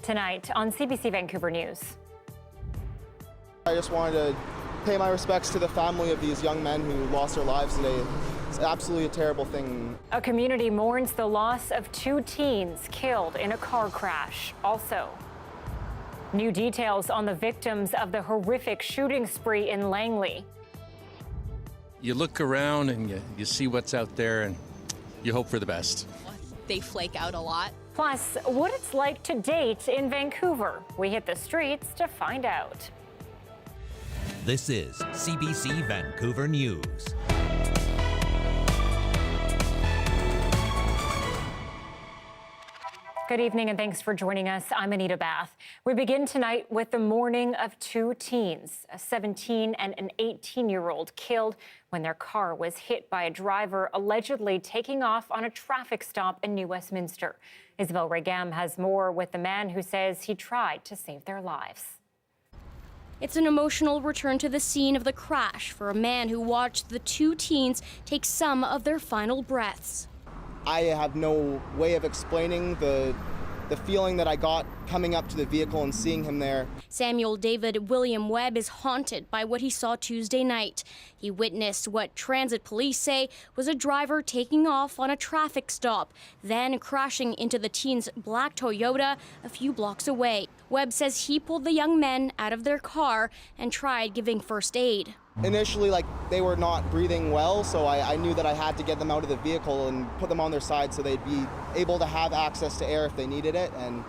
tonight on CBC Vancouver News. I just wanted to pay my respects to the family of these young men who lost their lives today. It's absolutely a terrible thing. A community mourns the loss of 2 teens killed in a car crash. Also, new details on the victims of the horrific shooting spree in Langley. You look around and you see what's out there and you hope for the best. They flake out a lot. Plus, what it's like to date in Vancouver. We hit the streets to find out. This is CBC Vancouver News. Good evening and thanks for joining us. I'm Anita Bathe. We begin tonight with the mourning of 2 teens, a 17 and an 18-year-old killed when their car was hit by a driver allegedly taking off on a traffic stop in New Westminster. Isabel Regam has more with the man who says he tried to save their lives. It's an emotional return to the scene of the crash for a man who watched the 2 teens take some of their final breaths. I have no way of explaining the feeling that I got coming up to the vehicle and seeing him there. Samuel David William Webb is haunted by what he saw Tuesday night. He witnessed what transit police say was a driver taking off on a traffic stop, then crashing into the teen's black Toyota a few blocks away. Webb says he pulled the young men out of their car and tried giving first aid. Initially, they were not breathing well, so I knew that I had to get them out of the vehicle and put them on their side so they'd be able to have access to air if they needed it, and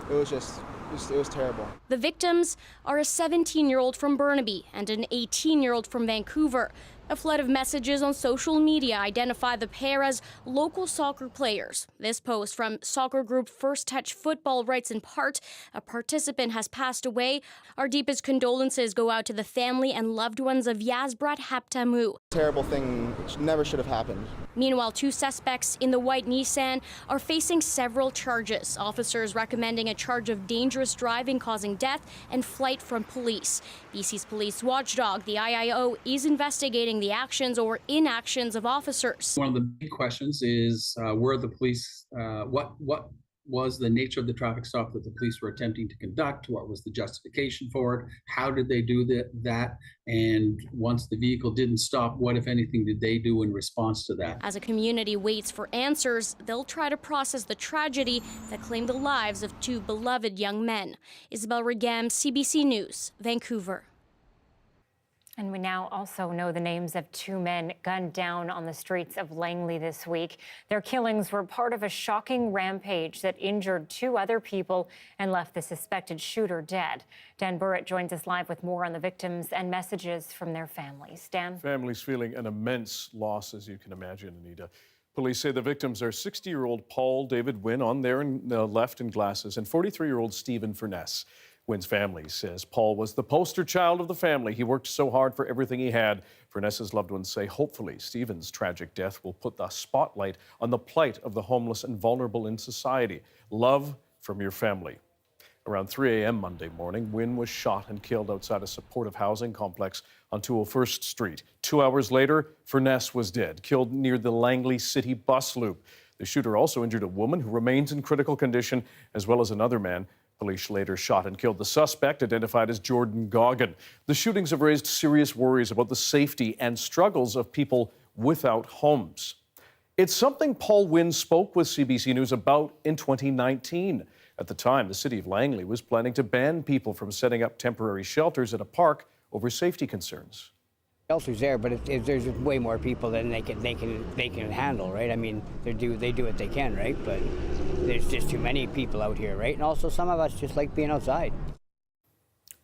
it was terrible. The victims are a 17-year-old from Burnaby and an 18-year-old from Vancouver. A flood of messages on social media identify the pair as local soccer players. This post from soccer group First Touch Football writes in part, a participant has passed away. Our deepest condolences go out to the family and loved ones of Yazbrat Haptamu. Terrible thing, which never should have happened. Meanwhile, 2 suspects in the white Nissan are facing several charges. Officers recommending a charge of dangerous driving causing death and flight from police. BC's police watchdog, the IIO, is investigating the actions or inactions of officers. One of the big questions is were the police, what was the nature of the traffic stop that the police were attempting to conduct? What was the justification for it? How did they do that? And once the vehicle didn't stop, what, if anything, did they do in response to that? As a community waits for answers, they'll try to process the tragedy that claimed the lives of 2 beloved young men. Isabel Regam, CBC News, Vancouver. And we now also know the names of 2 men gunned down on the streets of Langley this week. Their killings were part of a shocking rampage that injured 2 other people and left the suspected shooter dead. Dan Burrett joins us live with more on the victims and messages from their families. Dan? Families feeling an immense loss, as you can imagine, Anita. Police say the victims are 60-year-old Paul David Wynn on their left in glasses and 43-year-old Stephen Furness. Wynn's family says Paul was the poster child of the family. He worked so hard for everything he had. Furness's loved ones say hopefully Stephen's tragic death will put the spotlight on the plight of the homeless and vulnerable in society. Love from your family. Around 3 a.m. Monday morning, Wynn was shot and killed outside a supportive housing complex on 201st Street. 2 hours later, Furness was dead, killed near the Langley City bus loop. The shooter also injured a woman who remains in critical condition, as well as another man. Police later shot and killed the suspect, identified as Jordan Goggin. The shootings have raised serious worries about the safety and struggles of people without homes. It's something Paul Wynn spoke with CBC News about in 2019. At the time, the city of Langley was planning to ban people from setting up temporary shelters at a park over safety concerns. Shelters there, but there's way more people than they can handle, right? I mean, they do what they can, right? But there's just too many people out here, right? And also some of us just like being outside.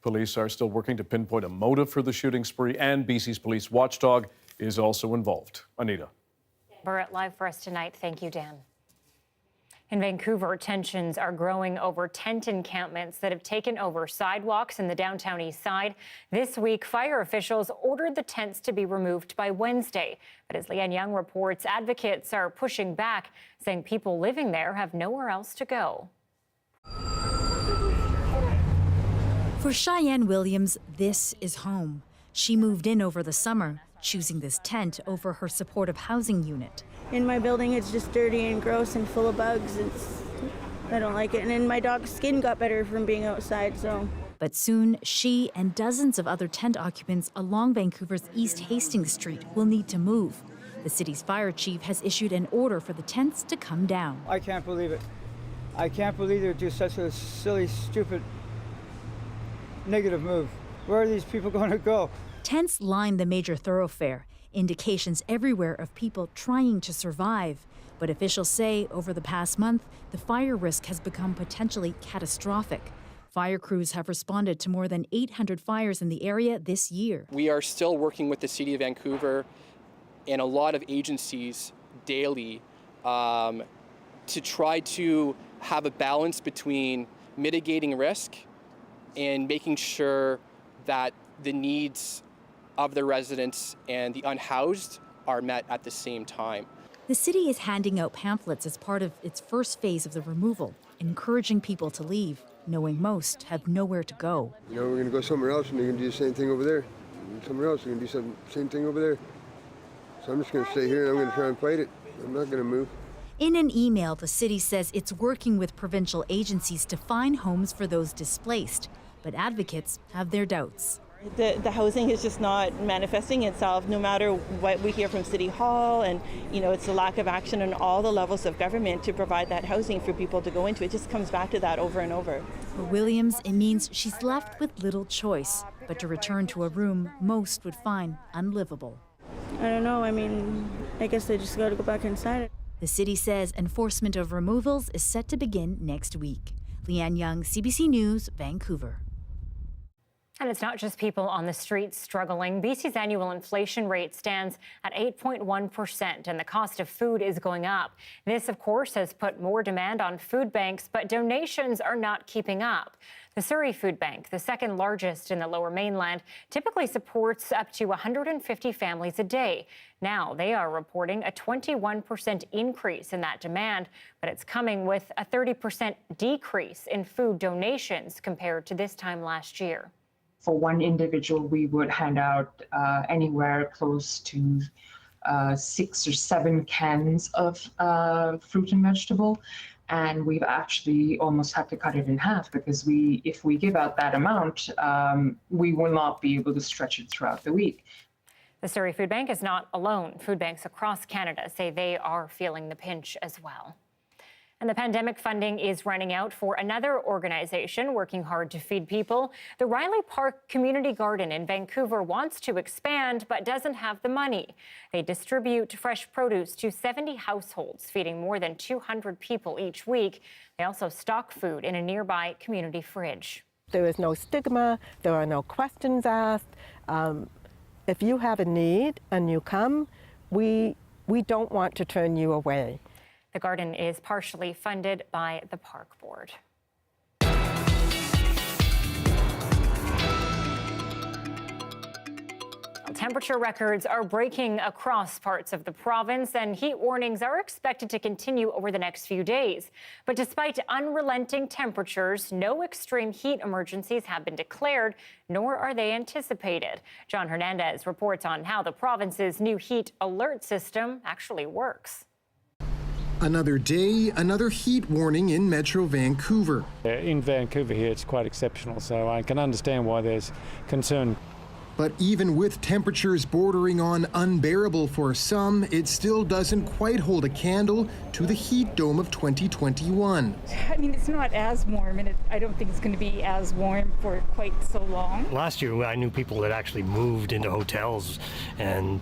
Police are still working to pinpoint a motive for the shooting spree, and BC's police watchdog is also involved. Anita. Burrett live for us tonight. Thank you, Dan. In Vancouver, tensions are growing over tent encampments that have taken over sidewalks in the downtown east side. This week, fire officials ordered the tents to be removed by Wednesday. But as Leanne Young reports, advocates are pushing back, saying people living there have nowhere else to go. For Cheyenne Williams, this is home. She moved in over the summer, choosing this tent over her supportive housing unit. In my building, it's just dirty and gross and full of bugs. I don't like it. And then my dog's skin got better from being outside, so. But soon, she and dozens of other tent occupants along Vancouver's East Hastings Street will need to move. The city's fire chief has issued an order for the tents to come down. I can't believe it. I can't believe they would do such a silly, stupid, negative move. Where are these people going to go? Tents line the major thoroughfare, indications everywhere of people trying to survive. But officials say over the past month, the fire risk has become potentially catastrophic. Fire crews have responded to more than 800 fires in the area this year. We are still working with the City of Vancouver and a lot of agencies daily to try to have a balance between mitigating risk and making sure that the needs of the residents and the unhoused are met at the same time. The city is handing out pamphlets as part of its first phase of the removal, encouraging people to leave, knowing most have nowhere to go. You know, we're going to go somewhere else and they're going to do the same thing over there. And somewhere else, they're going to do the same thing over there. So I'm just going to stay here and I'm going to try and fight it. I'm not going to move. In an email, the city says it's working with provincial agencies to find homes for those displaced, but advocates have their doubts. The housing is just not manifesting itself, no matter what we hear from City Hall, and it's a lack of action on all the levels of government to provide that housing for people to go into. It just comes back to that over and over. For Williams, it means she's left with little choice, but to return to a room most would find unlivable. I don't know, I guess they just got to go back inside. The city says enforcement of removals is set to begin next week. Leanne Young, CBC News, Vancouver. And it's not just people on the streets struggling. BC's annual inflation rate stands at 8.1%, and the cost of food is going up. This, of course, has put more demand on food banks, but donations are not keeping up. The Surrey Food Bank, the second largest in the Lower Mainland, typically supports up to 150 families a day. Now they are reporting a 21% increase in that demand, but it's coming with a 30% decrease in food donations compared to this time last year. For one individual, we would hand out anywhere close to 6 or 7 cans of fruit and vegetable. And we've actually almost had to cut it in half because if we give out that amount, we will not be able to stretch it throughout the week. The Surrey Food Bank is not alone. Food banks across Canada say they are feeling the pinch as well. And the pandemic funding is running out for another organization working hard to feed people. The Riley Park Community Garden in Vancouver wants to expand but doesn't have the money. They distribute fresh produce to 70 households, feeding more than 200 people each week. They also stock food in a nearby community fridge. There is no stigma. There are no questions asked. If you have a need and you come, we don't want to turn you away. The garden is partially funded by the Park Board. Temperature records are breaking across parts of the province, and heat warnings are expected to continue over the next few days. But despite unrelenting temperatures, no extreme heat emergencies have been declared, nor are they anticipated. John Hernandez reports on how the province's new heat alert system actually works. Another day, another heat warning in Metro Vancouver. In Vancouver here, it's quite exceptional, so I can understand why there's concern. But even with temperatures bordering on unbearable for some, it still doesn't quite hold a candle to the heat dome of 2021. It's not as warm, and I don't think it's going to be as warm for quite so long. Last year, I knew people that actually moved into hotels and,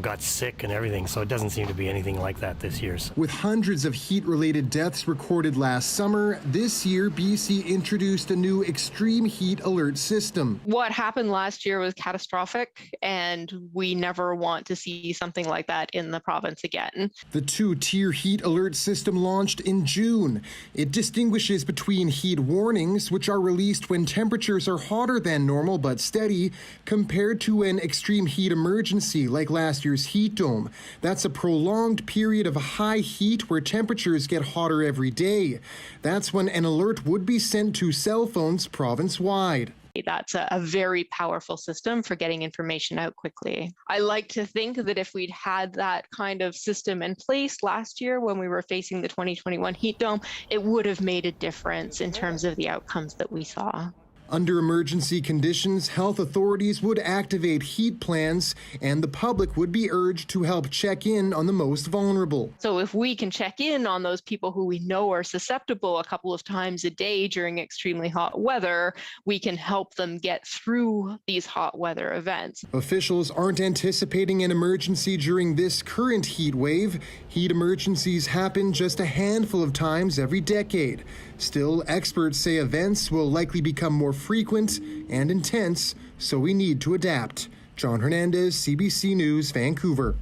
got sick and everything, so it doesn't seem to be anything like that this year. With hundreds of heat-related deaths recorded last summer, this year, BC introduced a new extreme heat alert system. What happened last year was catastrophic, and we never want to see something like that in the province again. The 2-tier heat alert system launched in June. It distinguishes between heat warnings, which are released when temperatures are hotter than normal but steady, compared to an extreme heat emergency like last year's heat dome. That's a prolonged period of high heat where temperatures get hotter every day. That's when an alert would be sent to cell phones province-wide. That's a very powerful system for getting information out quickly. I like to think that if we'd had that kind of system in place last year when we were facing the 2021 heat dome, it would have made a difference in terms of the outcomes that we saw. Under emergency conditions, health authorities would activate heat plans, and the public would be urged to help check in on the most vulnerable. So if we can check in on those people who we know are susceptible a couple of times a day during extremely hot weather, we can help them get through these hot weather events. Officials aren't anticipating an emergency during this current heat wave. Heat emergencies happen just a handful of times every decade. Still, experts say events will likely become more frequent and intense, so we need to adapt. John Hernandez, CBC News, Vancouver.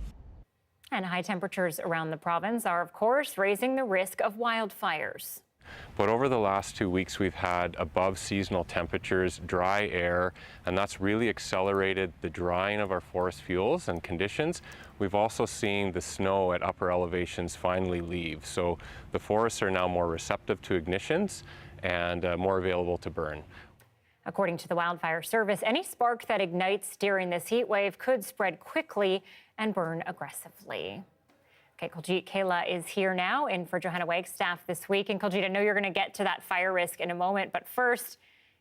And high temperatures around the province are, of course, raising the risk of wildfires. But over the last 2 weeks, we've had above seasonal temperatures, dry air, and that's really accelerated the drying of our forest fuels and conditions. We've also seen the snow at upper elevations finally leave. So the forests are now more receptive to ignitions and more available to burn. According to the Wildfire Service, any spark that ignites during this heat wave could spread quickly and burn aggressively. Okay, Kuljeet Kaila is here now in for Johanna Wagstaff this week. And Kuljeet, I know you're going to get to that fire risk in a moment, but first,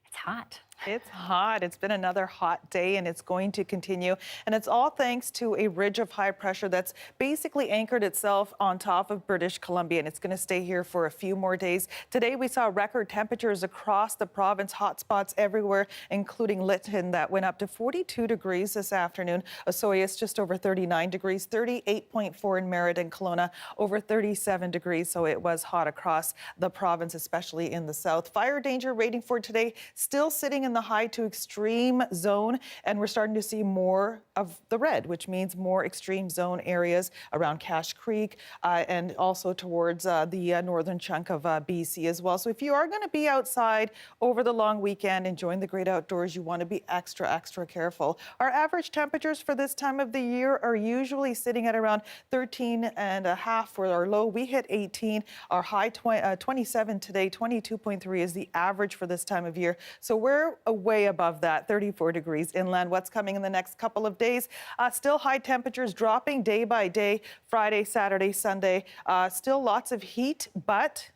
it's hot. It's hot. It's been another hot day, and it's going to continue. And it's all thanks to a ridge of high pressure that's basically anchored itself on top of British Columbia, and it's going to stay here for a few more days. Today, we saw record temperatures across the province, hot spots everywhere, including Lytton, that went up to 42 degrees this afternoon. Osoyoos just over 39 degrees, 38.4 in Merritt and Kelowna, over 37 degrees. So it was hot across the province, especially in the south. Fire danger rating for today still sitting in the high to extreme zone, and we're starting to see more of the red, which means more extreme zone areas around Cache Creek and also towards the northern chunk of BC as well. So if you are going to be outside over the long weekend enjoying the great outdoors, you want to be extra careful. Our average temperatures for this time of the year are usually sitting at around 13.5 for our low. We hit 18. Our high 27 today, 22.3 is the average for this time of year. So we're way above that, 34 degrees inland. What's coming in the next couple of days? Still high temperatures dropping day by day, Friday, Saturday, Sunday. Still lots of heat, but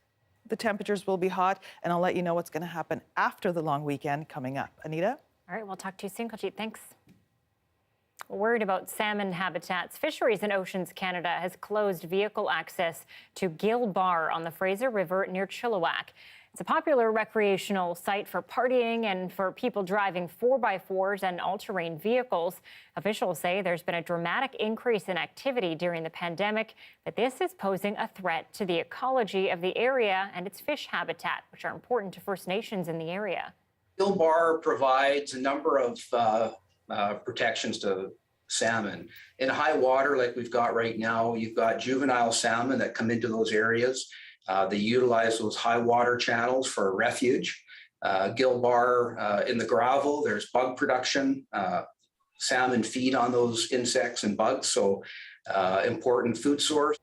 the temperatures will be hot, and I'll let you know what's going to happen after the long weekend coming up. Anita? All right, we'll talk to you soon, Kuljeet. Thanks. We're worried about salmon habitats. Fisheries and Oceans Canada has closed vehicle access to Gill Bar on the Fraser River near Chilliwack. It's a popular recreational site for partying and for people driving 4x4s and all-terrain vehicles. Officials say there's been a dramatic increase in activity during the pandemic, but this is posing a threat to the ecology of the area and its fish habitat, which are important to First Nations in the area. Gill Bar provides a number of protections to salmon. In high water, like we've got right now, you've got juvenile salmon that come into those areas. They utilize those high water channels for refuge. Gill Bar in the gravel, there's bug production. Salmon feed on those insects and bugs, so important food source.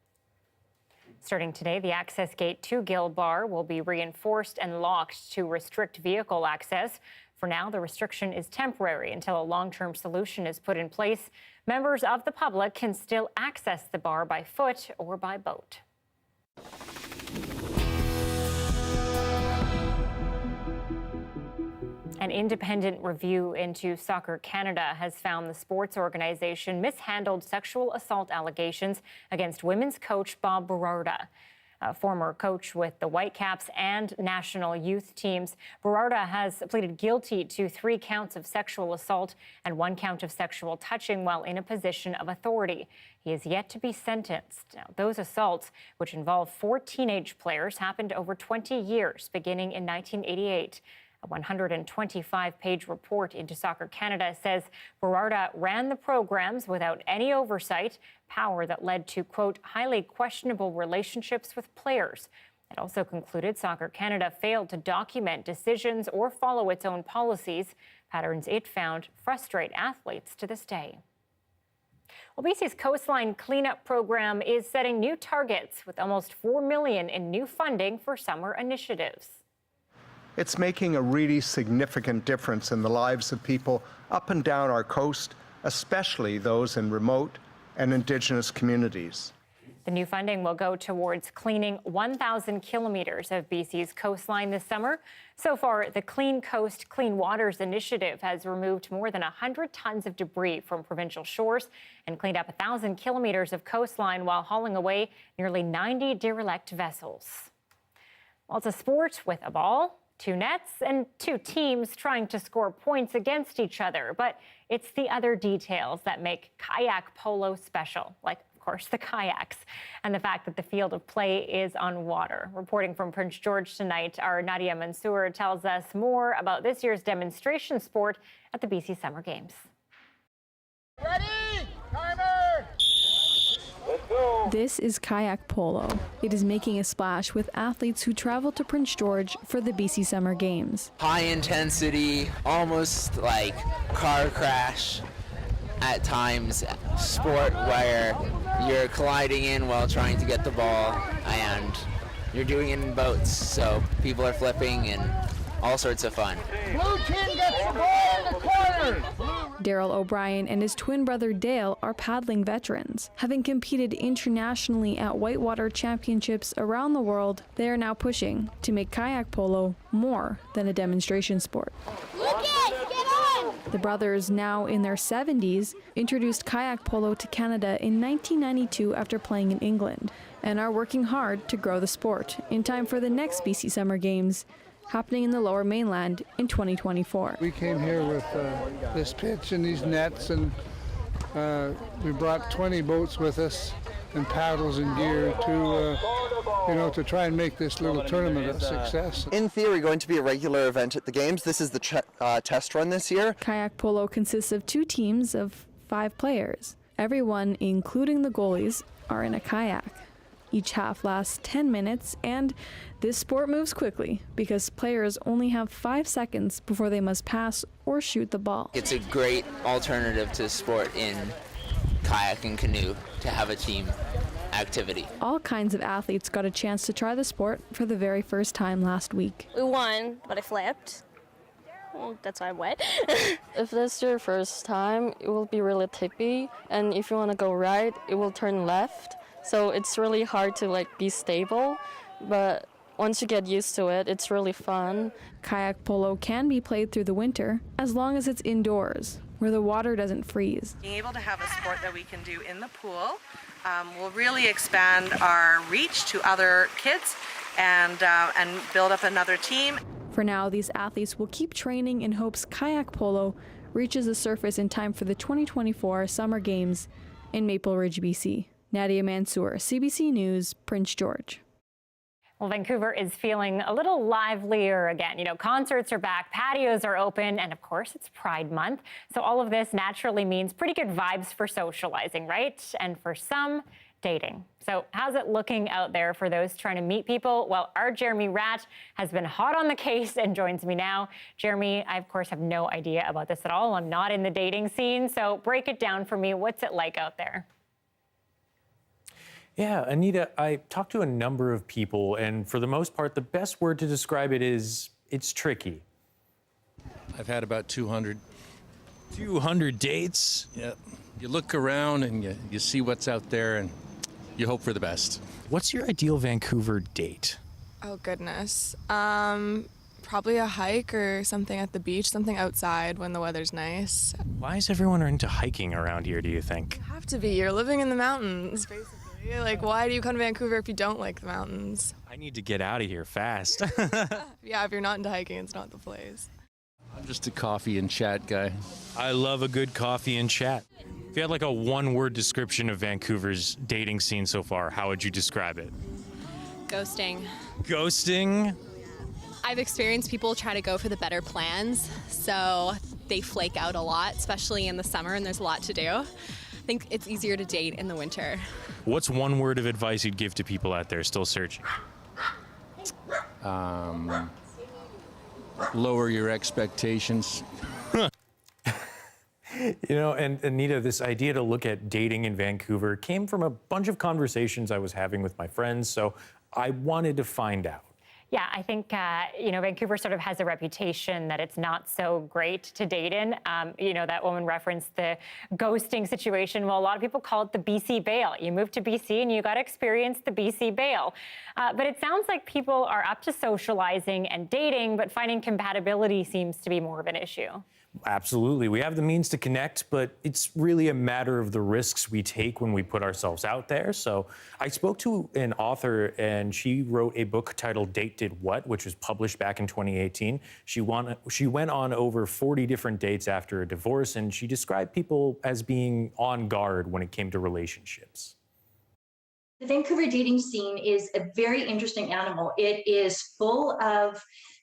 Starting today, the access gate to Gill Bar will be reinforced and locked to restrict vehicle access. For now, the restriction is temporary until a long-term solution is put in place. Members of the public can still access the bar by foot or by boat. An independent review into Soccer Canada has found the sports organization mishandled sexual assault allegations against women's coach Bob Berarda. A former coach with the Whitecaps and national youth teams, Berarda has pleaded guilty to 3 counts of sexual assault and 1 count of sexual touching while in a position of authority. He is yet to be sentenced. Now, those assaults, which involve 4 teenage players, happened over 20 years, beginning in 1988. A 125-page report into Soccer Canada says Berarda ran the programs without any oversight, power that led to, quote, highly questionable relationships with players. It also concluded Soccer Canada failed to document decisions or follow its own policies, patterns it found frustrate athletes to this day. Well, BC's Coastline cleanup program is setting new targets with almost $4 million in new funding for summer initiatives. it's making a really significant difference in the lives of people up and down our coast, especially those in remote and Indigenous communities. The new funding will go towards cleaning 1,000 kilometers of BC's coastline this summer. So far, the Clean Coast, Clean Waters initiative has removed more than 100 tons of debris from provincial shores and cleaned up 1,000 kilometers of coastline while hauling away nearly 90 derelict vessels. Well, it's a sport with a ball, 2 nets, and 2 teams trying to score points against each other. But it's the other details that make kayak polo special, like, of course, the kayaks, and the fact that the field of play is on water. Reporting from Prince George tonight, our Nadia Mansour tells us more about this year's demonstration sport at the BC Summer Games. Ready? Timer! Let's go! This is kayak polo. It is making a splash with athletes who travel to Prince George for the BC Summer Games. High intensity, almost like car crash at times sport where you're colliding in while trying to get the ball, and you're doing it in boats, so people are flipping and all sorts of fun. Blue team gets the ball in the corner! Daryl O'Brien and his twin brother Dale are paddling veterans. Having competed internationally at whitewater championships around the world, they are now pushing to make kayak polo more than a demonstration sport. Lucas, get on! The brothers, now in their 70s, introduced kayak polo to Canada in 1992 after playing in England, and are working hard to grow the sport in time for the next BC Summer Games, happening in the Lower Mainland in 2024. We came here with this pitch and these nets, and we brought 20 boats with us and paddles and gear to try and make this little tournament a success. In theory, going to be a regular event at the Games. This is the test run this year. Kayak polo consists of 2 teams of 5 players. Everyone, including the goalies, are in a kayak. Each half lasts 10 minutes, and this sport moves quickly because players only have 5 seconds before they must pass or shoot the ball. It's a great alternative to sport in kayak and canoe to have a team activity. All kinds of athletes got a chance to try the sport for the very first time last week. We won, but I flipped. That's why I'm wet. If this is your first time, it will be really tippy, and if you want to go right, it will turn left. So it's really hard to be stable, but once you get used to it, it's really fun. Kayak polo can be played through the winter as long as it's indoors, where the water doesn't freeze. Being able to have a sport that we can do in the pool will really expand our reach to other kids and build up another team. For now, these athletes will keep training in hopes kayak polo reaches the surface in time for the 2024 Summer Games in Maple Ridge, BC. Nadia Mansour, CBC News, Prince George. Well, Vancouver is feeling a little livelier again. Concerts are back, patios are open, and of course, it's Pride Month. So all of this naturally means pretty good vibes for socializing, right? And for some, dating. So how's it looking out there for those trying to meet people? Well, our Jeremy Ratt has been hot on the case and joins me now. Jeremy, I, of course, have no idea about this at all. I'm not in the dating scene, so break it down for me. What's it like out there? Yeah, Anita, I talked to a number of people, and for the most part, the best word to describe it is it's tricky. I've had about 200. 200 dates? Yeah. You look around and you see what's out there and you hope for the best. What's your ideal Vancouver date? Oh, goodness. Probably a hike or something at the beach, something outside when the weather's nice. Why is everyone into hiking around here, do you think? You have to be. You're living in the mountains, basically. Why do you come to Vancouver if you don't like the mountains? I need to get out of here fast. Yeah, if you're not into hiking, it's not the place. I'm just a coffee and chat guy. I love a good coffee and chat. If you had a one-word description of Vancouver's dating scene so far, how would you describe it? Ghosting. Ghosting? I've experienced people try to go for the better plans, so they flake out a lot, especially in the summer, and there's a lot to do. I think it's easier to date in the winter. What's one word of advice you'd give to people out there still searching? Lower your expectations. And Anita, this idea to look at dating in Vancouver came from a bunch of conversations I was having with my friends, so I wanted to find out. Yeah, I think, Vancouver sort of has a reputation that it's not so great to date in. That woman referenced the ghosting situation. Well, a lot of people call it the BC bail. You move to BC and you got to experience the BC bail. But it sounds like people are up to socializing and dating, but finding compatibility seems to be more of an issue. Absolutely. We have the means to connect, but it's really a matter of the risks we take when we put ourselves out there. So I spoke to an author, and she wrote a book titled Date Did What, which was published back in 2018. She went on over 40 different dates after a divorce, and she described people as being on guard when it came to relationships. The Vancouver dating scene is a very interesting animal. It is full of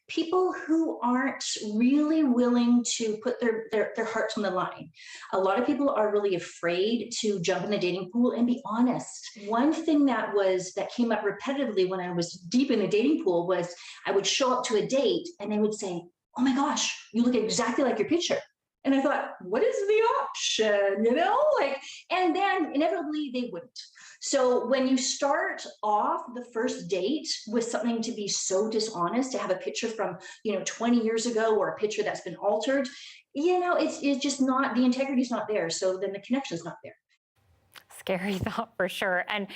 people who aren't really willing to put their hearts on the line. A lot of people are really afraid to jump in the dating pool and be honest. One thing that came up repetitively when I was deep in the dating pool was I would show up to a date and they would say, "Oh my gosh, you look exactly like your picture." And I thought, what is the option? And then inevitably they wouldn't. So when you start off the first date with something to be so dishonest, to have a picture from, 20 years ago or a picture that's been altered, it's just not, the integrity's not there. So then the connection's not there. Scary thought for sure. And,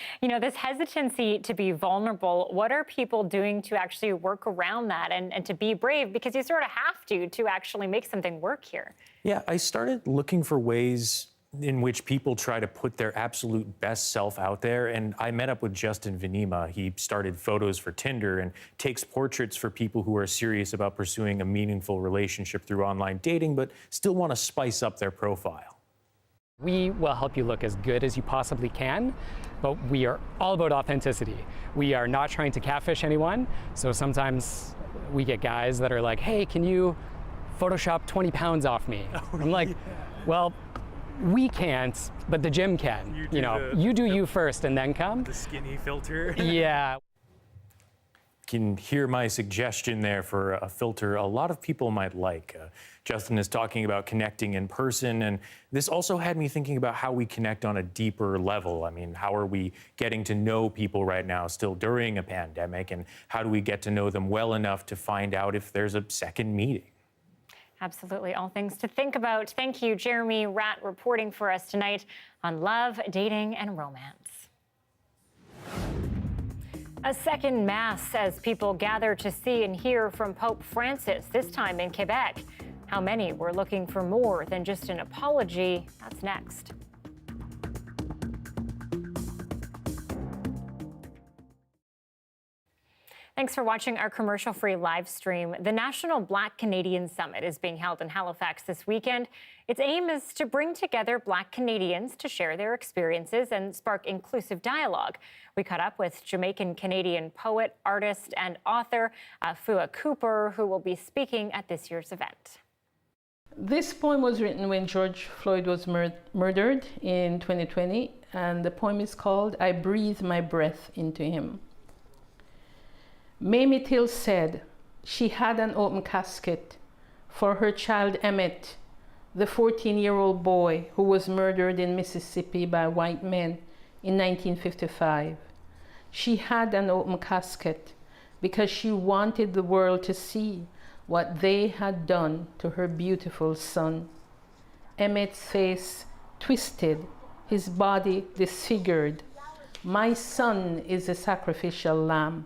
this hesitancy to be vulnerable, what are people doing to actually work around that and to be brave? Because you sort of have to actually make something work here. Yeah, I started looking for ways in which people try to put their absolute best self out there. And I met up with Justin Venema. He started Photos for Tinder and takes portraits for people who are serious about pursuing a meaningful relationship through online dating, but still want to spice up their profile. We will help you look as good as you possibly can, but we are all about authenticity. We are not trying to catfish anyone. So sometimes we get guys that are like, "Hey, can you Photoshop 20 pounds off me?" I'm like, well, we can't, but the gym can. You do you first and then come. The skinny filter. Yeah. Can hear my suggestion there for a filter a lot of people might like. Justin is talking about connecting in person, and this also had me thinking about how we connect on a deeper level. I mean, how are we getting to know people right now, still during a pandemic, and how do we get to know them well enough to find out if there's a second meeting? Absolutely. All things to think about. Thank you, Jeremy Ratt, reporting for us tonight on love, dating, and romance. A second mass as people gather to see and hear from Pope Francis, this time in Quebec. How many were looking for more than just an apology? That's next. Thanks for watching our commercial-free live stream. The National Black Canadian Summit is being held in Halifax this weekend. Its aim is to bring together Black Canadians to share their experiences and spark inclusive dialogue. We caught up with Jamaican-Canadian poet, artist, and author Afua Cooper, who will be speaking at this year's event. This poem was written when George Floyd was murdered in 2020, and the poem is called "I Breathe My Breath Into Him." Mamie Till said she had an open casket for her child Emmett, the 14-year-old boy who was murdered in Mississippi by white men in 1955. She had an open casket because she wanted the world to see what they had done to her beautiful son. Emmett's face twisted, his body disfigured. My son is a sacrificial lamb.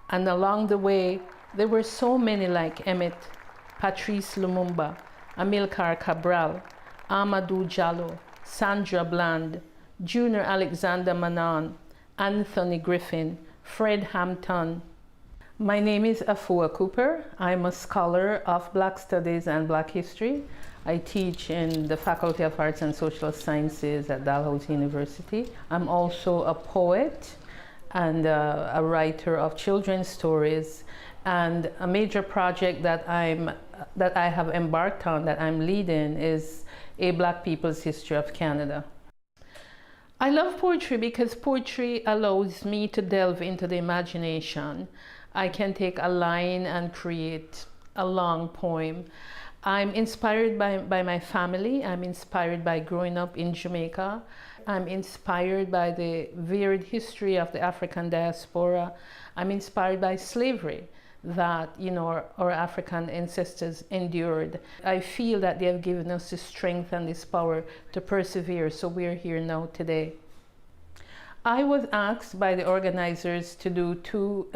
And along the way, there were so many like Emmett: Patrice Lumumba, Amilcar Cabral, Amadou Diallo, Sandra Bland, Junior Alexander Manon, Anthony Griffin, Fred Hampton. My name is Afua Cooper. I'm a scholar of Black Studies and Black History. I teach in the Faculty of Arts and Social Sciences at Dalhousie University. I'm also a poet and a writer of children's stories, and a major project that I have embarked on, that I'm leading, is A Black People's History of Canada. I love poetry because poetry allows me to delve into the imagination. I can take a line and create a long poem. I'm inspired by my family. I'm inspired by growing up in Jamaica. I'm inspired by the varied history of the African diaspora. I'm inspired by slavery that, you know, our African ancestors endured. I feel that they have given us the strength and this power to persevere, so we're here now today. I was asked by the organizers to do two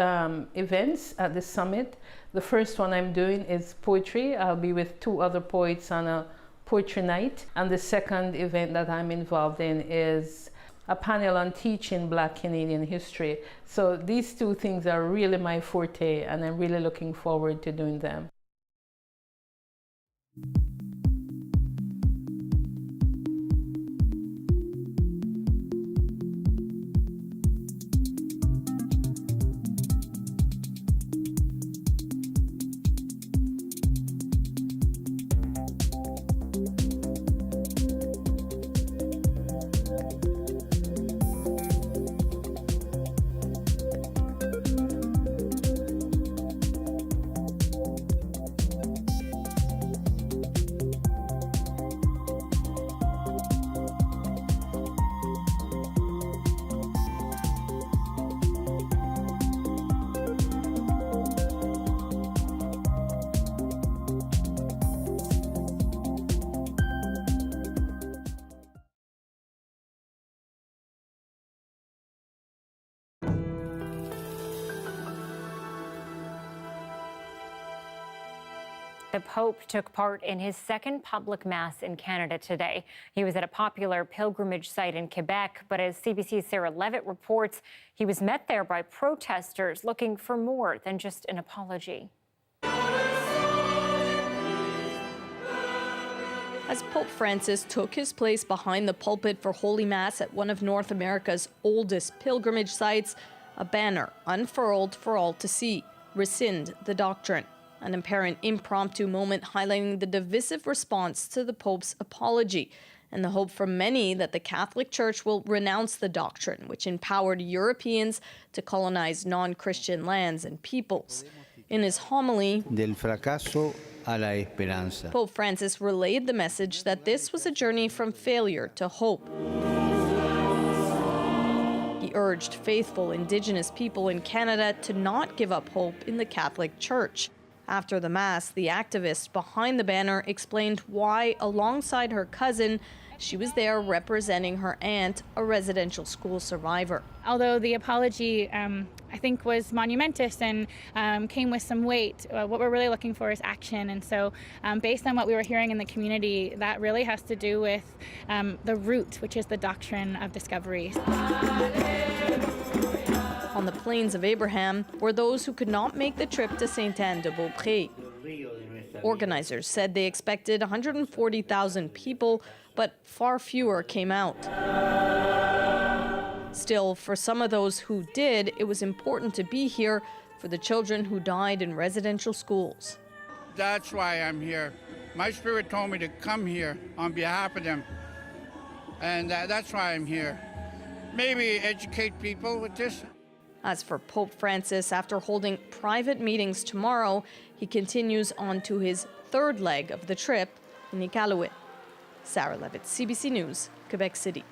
events at the summit. The first one I'm doing is poetry. I'll be with two other poets on a poetry night. And the second event that I'm involved in is a panel on teaching Black Canadian history. So these two things are really my forte, and I'm really looking forward to doing them. The Pope took part in his second public mass in Canada today. He was at a popular pilgrimage site in Quebec, but as CBC's Sarah Levitt reports, he was met there by protesters looking for more than just an apology. As Pope Francis took his place behind the pulpit for Holy Mass at one of North America's oldest pilgrimage sites, a banner unfurled for all to see, rescind the doctrine. An apparent impromptu moment highlighting the divisive response to the Pope's apology and the hope for many that the Catholic Church will renounce the doctrine, which empowered Europeans to colonize non-Christian lands and peoples. In his homily, Del fracaso a la esperanza. Pope Francis relayed the message that this was a journey from failure to hope. He urged faithful Indigenous people in Canada to not give up hope in the Catholic Church. After the Mass, the activist behind the banner explained why, alongside her cousin, she was there representing her aunt, a residential school survivor. Although the apology, I think, was monumentous and came with some weight, what we're really looking for is action. And so based on what we were hearing in the community, that really has to do with the root, which is the doctrine of discovery. On the plains of Abraham were those who could not make the trip to Sainte-Anne-de-Beaupré. Organizers said they expected 140,000 people, but far fewer came out. Still, for some of those who did, it was important to be here for the children who died in residential schools. That's why I'm here. My spirit told me to come here on behalf of them, and that's why I'm here. Maybe educate people with this. As for Pope Francis, after holding private meetings tomorrow, he continues on to his third leg of the trip in Iqaluit. Sarah Levitt, CBC News, Quebec City.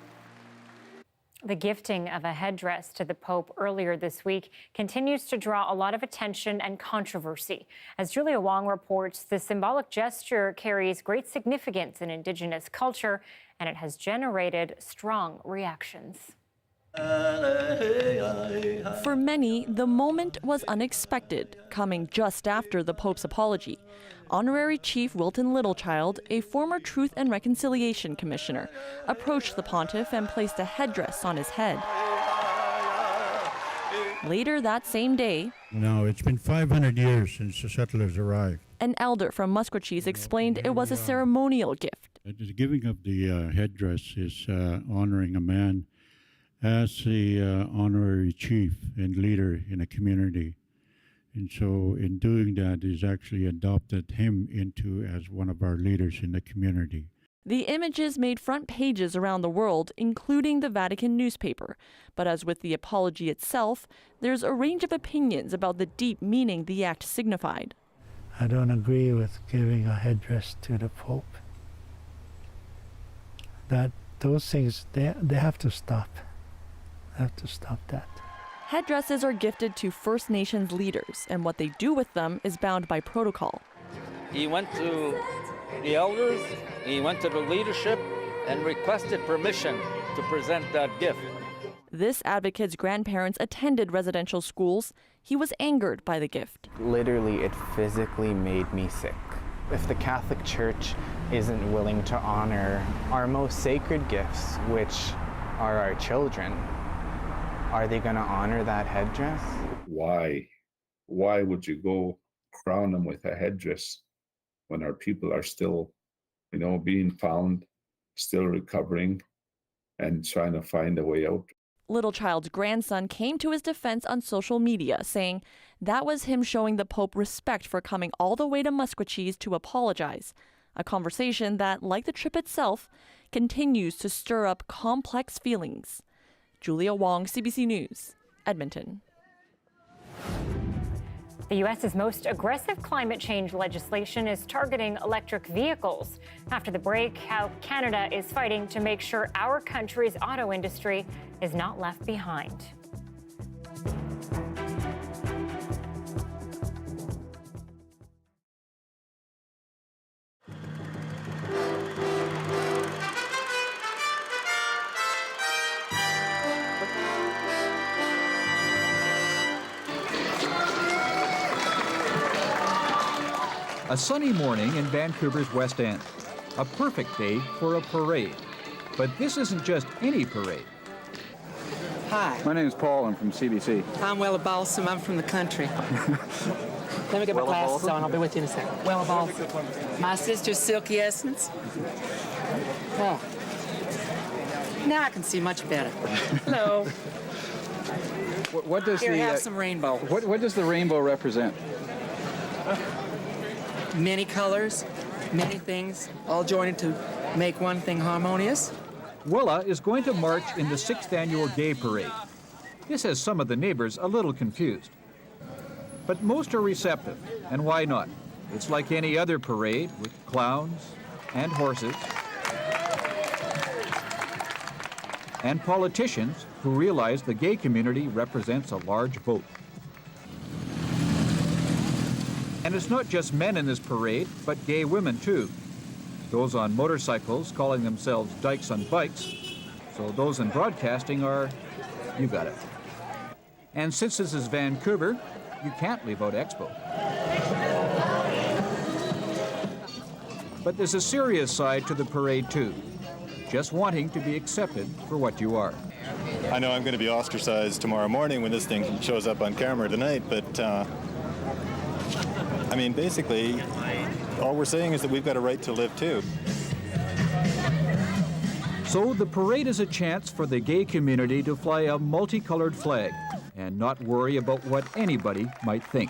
The gifting of a headdress to the Pope earlier this week continues to draw a lot of attention and controversy. As Julia Wong reports, the symbolic gesture carries great significance in Indigenous culture, and it has generated strong reactions. For many, the moment was unexpected, coming just after the Pope's apology. Honorary Chief Wilton Littlechild, a former Truth and Reconciliation Commissioner, approached the pontiff and placed a headdress on his head. Later that same day, now it's been 500 years since the settlers arrived. An elder from Musquechies explained it was a ceremonial gift. The giving of the headdress is honoring a man as the honorary chief and leader in a community. And so in doing that, he's actually adopted him into as one of our leaders in the community. The images made front pages around the world, including the Vatican newspaper. But as with the apology itself, there's a range of opinions about the deep meaning the act signified. I don't agree with giving a headdress to the Pope. Those things, they have to stop. They have to stop that. Headdresses are gifted to First Nations leaders, and what they do with them is bound by protocol. He went to the elders, he went to the leadership, and requested permission to present that gift. This advocate's grandparents attended residential schools. He was angered by the gift. Literally, it physically made me sick. If the Catholic Church isn't willing to honor our most sacred gifts, which are our children, are they going to honor that headdress? Why? Why would you go crown them with a headdress when our people are still, being found, still recovering, and trying to find a way out? Littlechild's grandson came to his defense on social media, saying that was him showing the Pope respect for coming all the way to Musquecheese to apologize, a conversation that, like the trip itself, continues to stir up complex feelings. Julia Wong, CBC News, Edmonton. The U.S.'s most aggressive climate change legislation is targeting electric vehicles. After the break, how Canada is fighting to make sure our country's auto industry is not left behind. A sunny morning in Vancouver's West End. A perfect day for a parade. But this isn't just any parade. Hi. My name is Paul. I'm from CBC. I'm Wella Balsam. I'm from the country. Let me get my glasses on. I'll be with you in a second. Wella Balsam. My sister's Silky Essence. Oh. Now I can see much better. Hello. What does Here, have some rainbow. What does the rainbow represent? Many colors, many things, all joined to make one thing harmonious. Willa is going to march in the 6th annual Gay Parade. This has some of the neighbors a little confused. But most are receptive, and why not? It's like any other parade with clowns and horses and politicians who realize the gay community represents a large vote. And it's not just men in this parade, but gay women too. Those on motorcycles calling themselves dykes on bikes. So those in broadcasting are, you got it. And since this is Vancouver, you can't leave out Expo. But there's a serious side to the parade too. Just wanting to be accepted for what you are. I know I'm going to be ostracized tomorrow morning when this thing shows up on camera tonight, but basically, all we're saying is that we've got a right to live too. So the parade is a chance for the gay community to fly a multicolored flag and not worry about what anybody might think.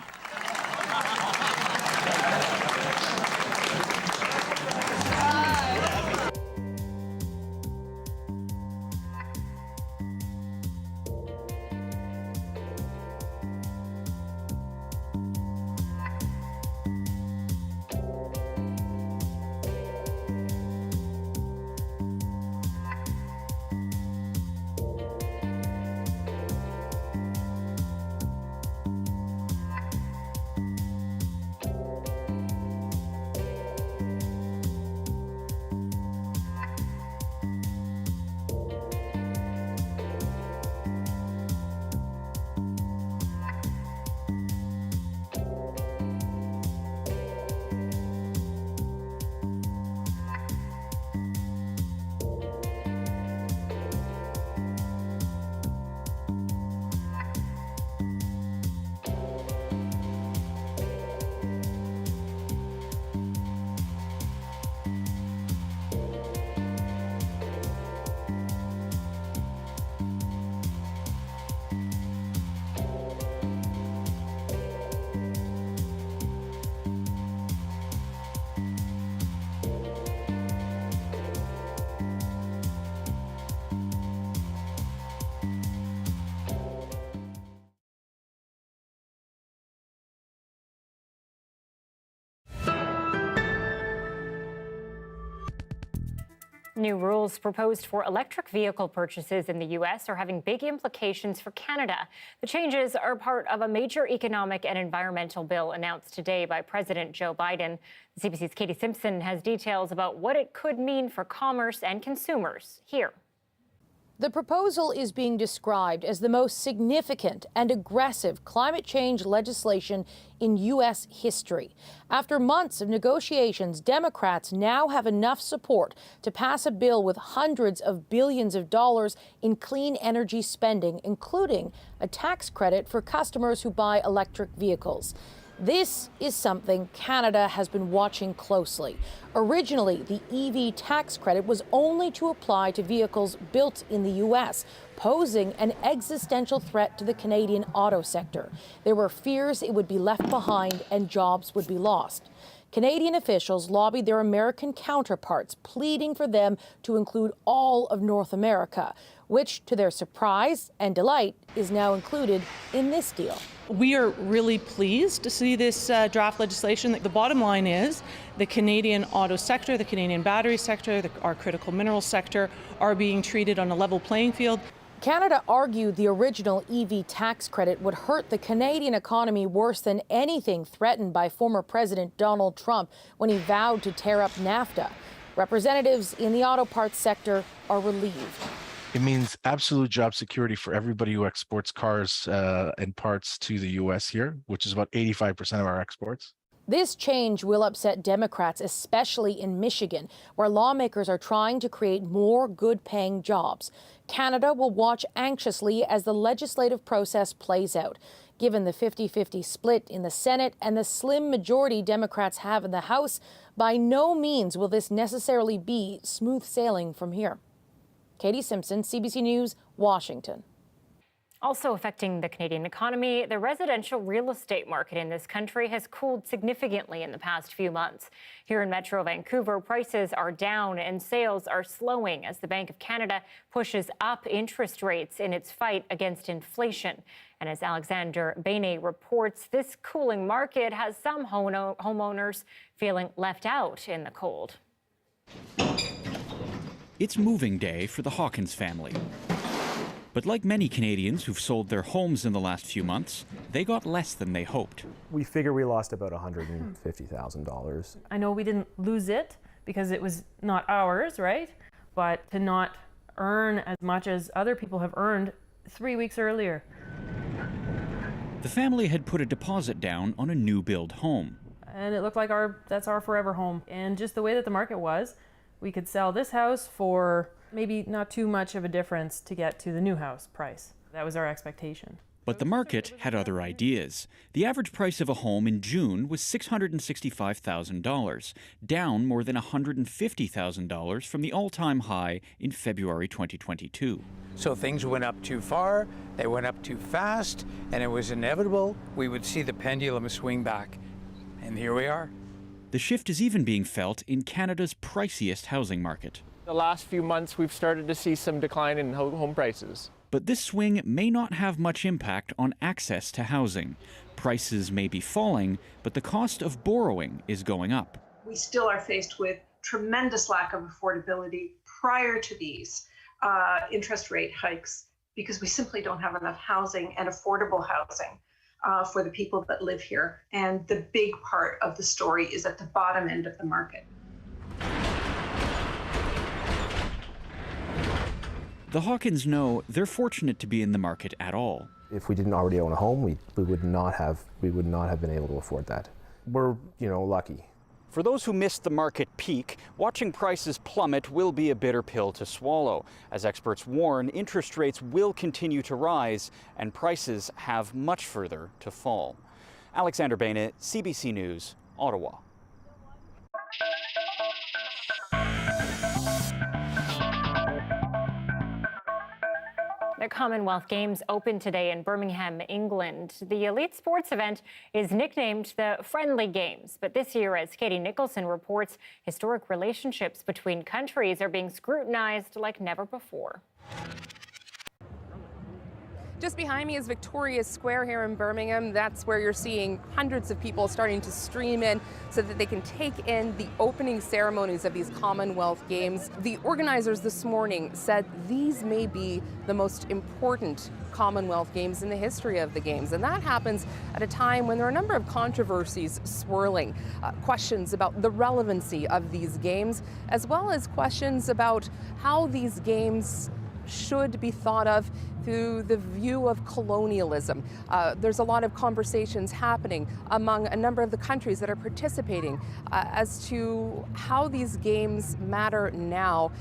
New rules proposed for electric vehicle purchases in the U.S. are having big implications for Canada. The changes are part of a major economic and environmental bill announced today by President Joe Biden. The CBC's Katie Simpson has details about what it could mean for commerce and consumers. Here. The proposal is being described as the most significant and aggressive climate change legislation in U.S. history. After months of negotiations, Democrats now have enough support to pass a bill with hundreds of billions of dollars in clean energy spending, including a tax credit for customers who buy electric vehicles. This is something Canada has been watching closely. Originally, the EV tax credit was only to apply to vehicles built in the U.S., posing an existential threat to the Canadian auto sector. There were fears it would be left behind and jobs would be lost. Canadian officials lobbied their American counterparts, pleading for them to include all of North America, which, to their surprise and delight, is now included in this deal. We are really pleased to see this draft legislation. The bottom line is the Canadian auto sector, the Canadian battery sector, our critical mineral sector are being treated on a level playing field. Canada argued the original EV tax credit would hurt the Canadian economy worse than anything threatened by former President Donald Trump when he vowed to tear up NAFTA. Representatives in the auto parts sector are relieved. It means absolute job security for everybody who exports cars and parts to the U.S. here, which is about 85% of our exports. This change will upset Democrats, especially in Michigan, where lawmakers are trying to create more good-paying jobs. Canada will watch anxiously as the legislative process plays out. Given the 50-50 split in the Senate and the slim majority Democrats have in the House, by no means will this necessarily be smooth sailing from here. Katie Simpson, CBC News, Washington. Also affecting the Canadian economy, the residential real estate market in this country has cooled significantly in the past few months. Here in Metro Vancouver, prices are down and sales are slowing as the Bank of Canada pushes up interest rates in its fight against inflation. And as Alexander Bathe reports, this cooling market has some homeowners feeling left out in the cold. It's moving day for the Hawkins family. But like many Canadians who've sold their homes in the last few months, they got less than they hoped. We figure we lost about $150,000. I know we didn't lose it because it was not ours, right? But to not earn as much as other people have earned 3 weeks earlier. The family had put a deposit down on a new build home. And it looked like that's our forever home. And just the way that the market was, we could sell this house for maybe not too much of a difference to get to the new house price. That was our expectation. But the market had other ideas. The average price of a home in June was $665,000, down more than $150,000 from the all-time high in February 2022. So things went up too far, they went up too fast, and it was inevitable we would see the pendulum swing back. And here we are. The shift is even being felt in Canada's priciest housing market. The last few months, we've started to see some decline in home prices. But this swing may not have much impact on access to housing. Prices may be falling, but the cost of borrowing is going up. We still are faced with tremendous lack of affordability prior to these interest rate hikes because we simply don't have enough housing and affordable housing for the people that live here. And the big part of the story is at the bottom end of the market. The Hawkins know they're fortunate to be in the market at all. If we didn't already own a home, we would not have been able to afford that. We're, lucky. For those who missed the market peak, watching prices plummet will be a bitter pill to swallow. As experts warn, interest rates will continue to rise and prices have much further to fall. Alexander Bathe, CBC News, Ottawa. The Commonwealth Games open today in Birmingham, England. The elite sports event is nicknamed the Friendly Games, but this year, as Katie Nicholson reports, historic relationships between countries are being scrutinized like never before. Just behind me is Victoria Square here in Birmingham. That's where you're seeing hundreds of people starting to stream in so that they can take in the opening ceremonies of these Commonwealth Games. The organizers this morning said these may be the most important Commonwealth Games in the history of the Games. And that happens at a time when there are a number of controversies swirling. Questions about the relevancy of these games, as well as questions about how these games should be thought of through the view of colonialism. There's a lot of conversations happening among a number of the countries that are participating as to how these games matter now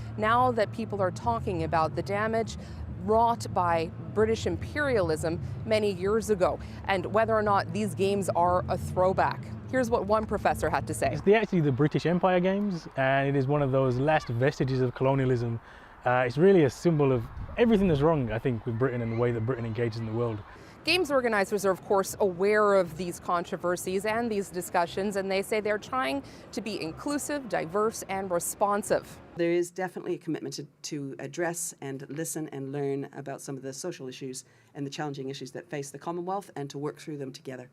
that people are talking about the damage wrought by British imperialism many years ago, and whether or not these games are a throwback. Here's what one professor had to say. It's actually the British Empire Games, and it is one of those last vestiges of colonialism. It's really a symbol of everything that's wrong, I think, with Britain and the way that Britain engages in the world. Games organizers are, of course, aware of these controversies and these discussions, and they say they're trying to be inclusive, diverse, and responsive. There is definitely a commitment to address and listen and learn about some of the social issues and the challenging issues that face the Commonwealth, and to work through them together.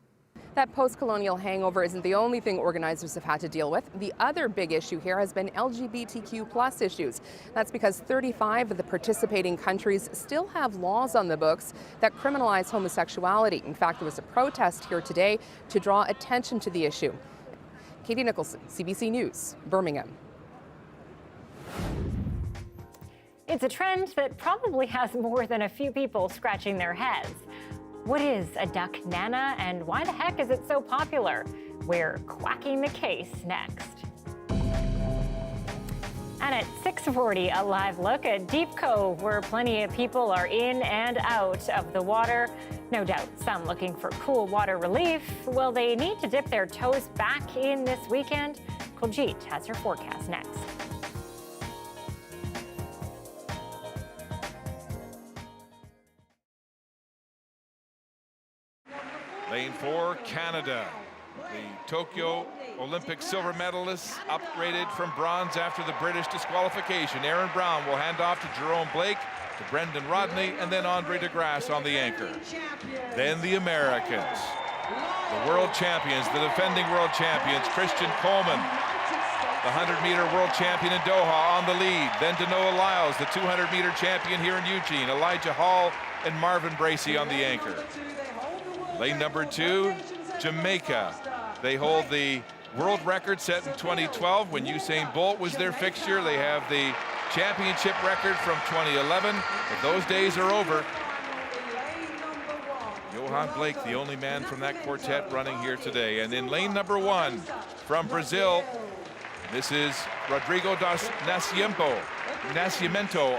That post-colonial hangover isn't the only thing organizers have had to deal with. The other big issue here has been LGBTQ+ issues. That's because 35 of the participating countries still have laws on the books that criminalize homosexuality. In fact, there was a protest here today to draw attention to the issue. Katie Nicholson, CBC News, Birmingham. It's a trend that probably has more than a few people scratching their heads. What is a duck nana, and why the heck is it so popular? We're quacking the case next. And at 6:40, a live look at Deep Cove, where plenty of people are in and out of the water. No doubt some looking for cool water relief. Will they need to dip their toes back in this weekend? Kuljeet has her forecast next. Lane 4, Canada. The Tokyo Olympic silver medalists upgraded from bronze after the British disqualification. Aaron Brown will hand off to Jerome Blake, to Brendan Rodney, and then Andre de Grasse on the anchor. Then the Americans. The world champions, the defending world champions, Christian Coleman, the 100-meter world champion in Doha, on the lead. Then Danoa Lyles, the 200-meter champion here in Eugene. Elijah Hall and Marvin Bracey on the anchor. Lane number 2, Jamaica. They hold the world record set in 2012 when Usain Bolt was their fixture. They have the championship record from 2011, but those days are over. Johan Blake, the only man from that quartet running here today. And in lane number 1 from Brazil, this is Rodrigo dos Nascimento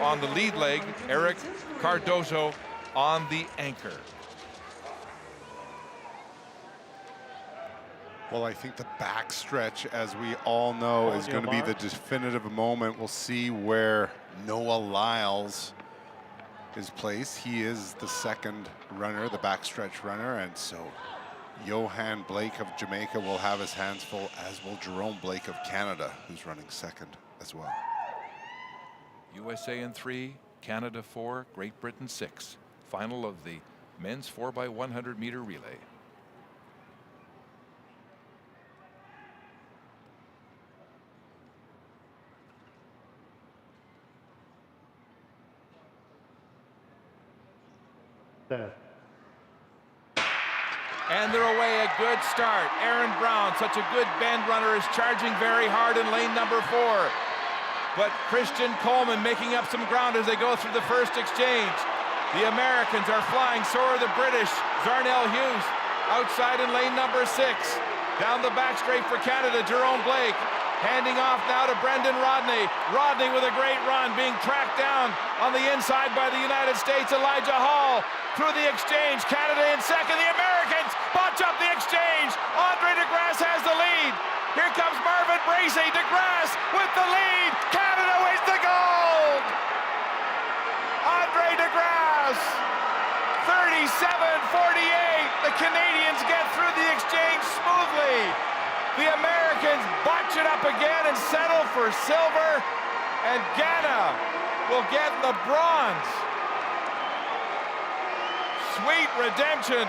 on the lead leg, Eric Cardoso on the anchor. Well, I think the backstretch, as we all know, is going to be the definitive moment. We'll see where Noah Lyles is placed. He is the second runner, the backstretch runner, and so Johan Blake of Jamaica will have his hands full, as will Jerome Blake of Canada, who's running second as well. USA in 3, Canada 4, Great Britain 6. Final of the men's 4x100 meter relay. And they're away, a good start. Aaron Brown, such a good bend runner, is charging very hard in lane number 4. But Christian Coleman making up some ground as they go through the first exchange. The Americans are flying, so are the British. Zarnell Hughes outside in lane number 6. Down the back straight for Canada, Jerome Blake. Handing off now to Brendan Rodney. Rodney with a great run, being tracked down on the inside by the United States, Elijah Hall. Through the exchange, Canada in second. The Americans botch up the exchange. Andre de Grasse has the lead. Here comes Marvin Bracey. De Grasse with the lead. Canada wins the gold. Andre de Grasse, 37-48. The Canadians get through the exchange smoothly. The Americans botch it up again and settle for silver. And Ghana will get the bronze. sweet redemption.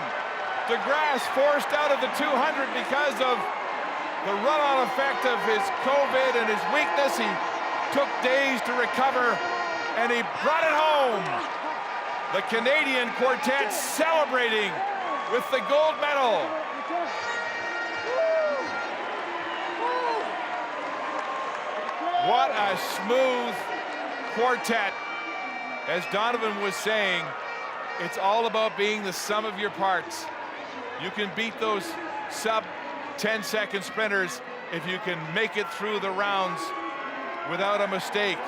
DeGrasse forced out of the 200 because of the run-on effect of his COVID and his weakness. He took days to recover, and he brought it home. The Canadian quartet celebrating with the gold medal. What a smooth quartet. As Donovan was saying, it's all about being the sum of your parts. You can beat those sub 10-second sprinters if you can make it through the rounds without a mistake.